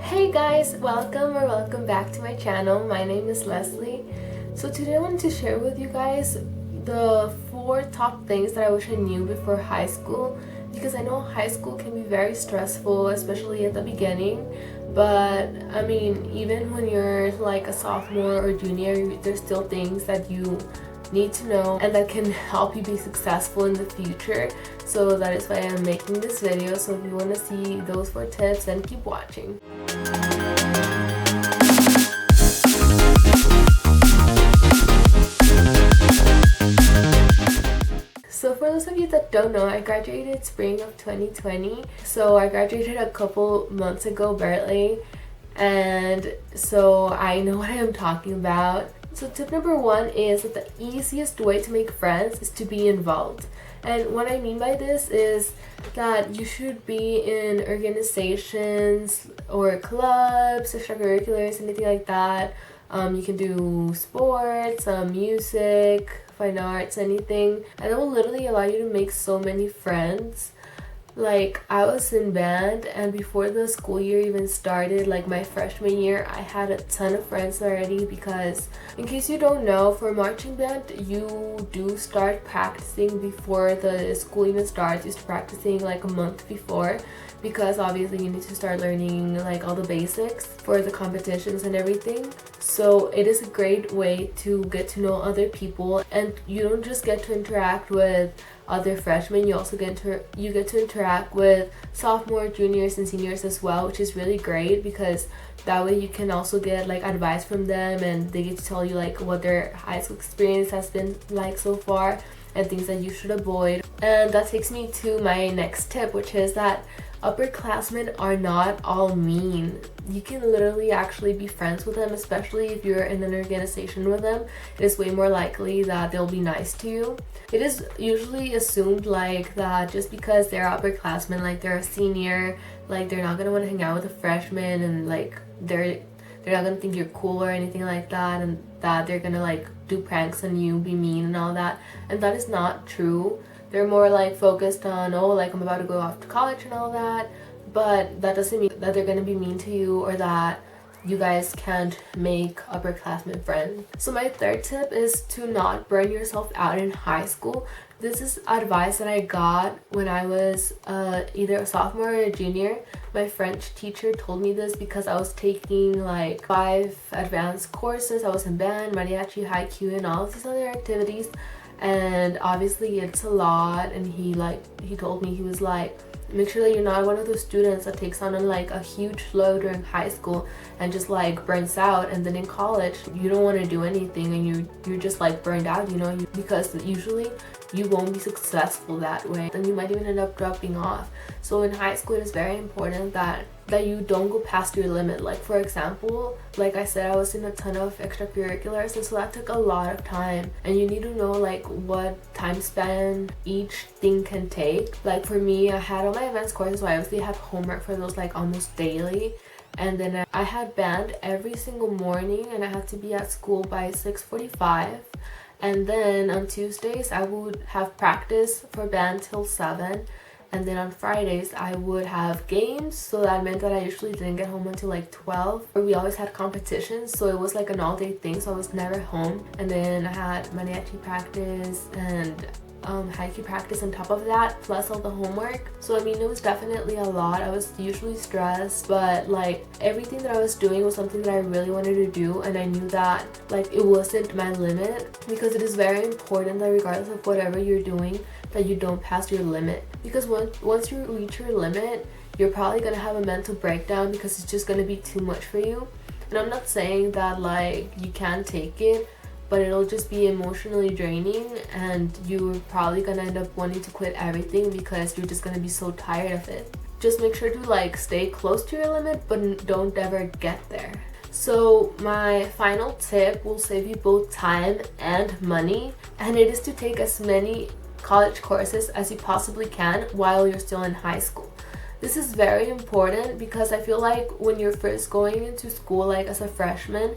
Hey guys, welcome back to my channel. My name is Leslie. So today I wanted to share with you guys the 4 top things that I wish I knew before high school, because I know high school can be very stressful, especially at the beginning. But I mean, even when you're like a sophomore or junior, there's still things that you need to know and that can help you be successful in the future. So that is why I'm making this video. So if you want to see those 4 tips, then keep watching. So for those of you that don't know, I graduated spring of 2020. So I graduated a couple months ago barely, and so I know what I am talking about. So tip number 1 is that the easiest way to make friends is to be involved. And what I mean by this is that you should be in organizations or clubs, extracurriculars, anything like that. You can do sports, music, fine arts, anything. And it will literally allow you to make so many friends. Like, I was in band, and before the school year even started, like my freshman year, I had a ton of friends already. Because in case you don't know, for marching band you do start practicing before the school even starts. You start practicing like a month before, because obviously you need to start learning like all the basics for the competitions and everything. So it is a great way to get to know other people, and you don't just get to interact with other freshmen, you also get to interact with sophomore, juniors, and seniors as well, which is really great, because that way you can also get like advice from them, and they get to tell you like what their high school experience has been like so far and things that you should avoid. And that takes me to my next tip, which is that upperclassmen are not all mean. You can literally actually be friends with them, especially if you're in an organization with them. It is way more likely that they'll be nice to you. It is usually assumed like that just because they're upperclassmen, like they're a senior, like they're not gonna want to hang out with a freshman, and like they're not gonna think you're cool or anything like that, and that they're gonna like do pranks on you, be mean and all that. And that is not true. They're more like focused on, oh, like I'm about to go off to college and all that, but that doesn't mean that they're gonna be mean to you or that you guys can't make upperclassmen friends. So my third tip is to not burn yourself out in high school. This is advice that I got when I was either a sophomore or a junior. My French teacher told me this because I was taking like 5 advanced courses. I was in band, mariachi, haiku, and all of these other activities. And obviously it's a lot, and he told me, he was like, make sure that you're not one of those students that takes on like a huge load during high school and just like burns out, and then in college you don't want to do anything and you're just like burned out, you know, because usually you won't be successful that way, and you might even end up dropping off. So in high school it is very important that you don't go past your limit. Like, for example, like I said, I was in a ton of extracurriculars, and so that took a lot of time, and you need to know like what time span each thing can take. Like for me, I had all my advanced courses, so I obviously had homework for those like almost daily. And then I had band every single morning, and I had to be at school by 6:45. And then on Tuesdays I would have practice for band till 7. And then on Fridays I would have games, so that meant that I usually didn't get home until like 12. Or we always had competitions, so it was like an all-day thing, so I was never home. And then I had mariachi practice and haiku practice on top of that, plus all the homework. So I mean, it was definitely a lot. I was usually stressed, but like everything that I was doing was something that I really wanted to do, and I knew that like it wasn't my limit, because it is very important that regardless of whatever you're doing, that you don't pass your limit. Because once you reach your limit, you're probably gonna have a mental breakdown, because it's just gonna be too much for you. And I'm not saying that like you can't take it, but it'll just be emotionally draining, and you're probably gonna end up wanting to quit everything because you're just gonna be so tired of it. Just make sure to like stay close to your limit, but don't ever get there. So my final tip will save you both time and money, and it is to take as many college courses as you possibly can while you're still in high school. This is very important, because I feel like when you're first going into school, like as a freshman,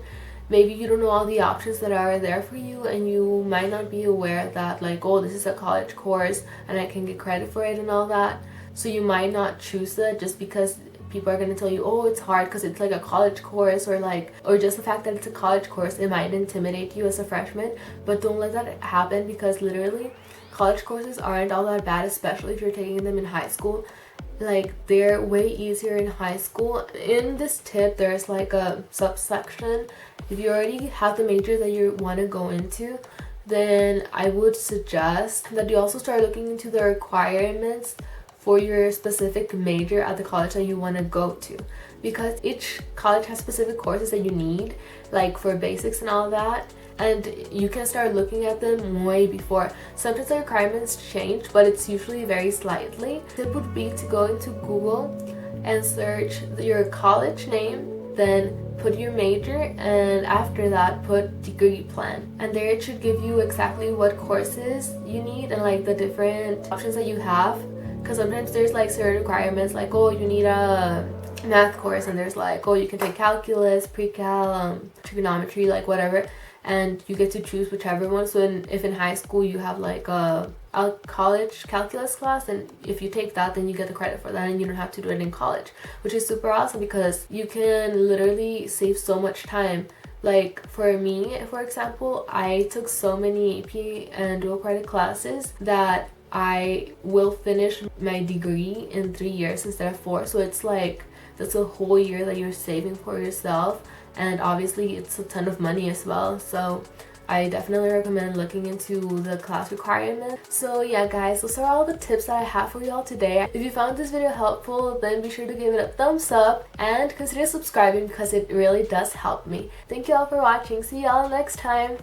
maybe you don't know all the options that are there for you, and you might not be aware that like, oh, this is a college course and I can get credit for it and all that. So you might not choose it just because people are going to tell you, oh, it's hard because it's like a college course, or just the fact that it's a college course, it might intimidate you as a freshman. But don't let that happen, because literally college courses aren't all that bad, especially if you're taking them in high school. Like, they're way easier in high school. In this tip, there's like a subsection. If you already have the major that you want to go into, then I would suggest that you also start looking into the requirements for your specific major at the college that you want to go to, because each college has specific courses that you need, like for basics and all that, and you can start looking at them way before. Sometimes the requirements change, but it's usually very slightly. Tip would be to go into Google and search your college name, then put your major, and after that put degree plan, and there it should give you exactly what courses you need and like the different options that you have. Because sometimes there's like certain requirements, like, oh, you need a math course, and there's like, oh, you can take calculus, pre-cal, trigonometry, like whatever, and you get to choose whichever one. So if in high school you have like a college calculus class, and if you take that, then you get the credit for that, and you don't have to do it in college, which is super awesome because you can literally save so much time. Like for me, for example, I took so many AP and dual credit classes that I will finish my degree in 3 years instead of 4. So it's like, that's a whole year that you're saving for yourself, and obviously it's a ton of money as well. So I definitely recommend looking into the class requirements. So yeah guys, those are all the tips that I have for y'all today. If you found this video helpful, then be sure to give it a thumbs up and consider subscribing because it really does help me. Thank you all for watching. See y'all next time.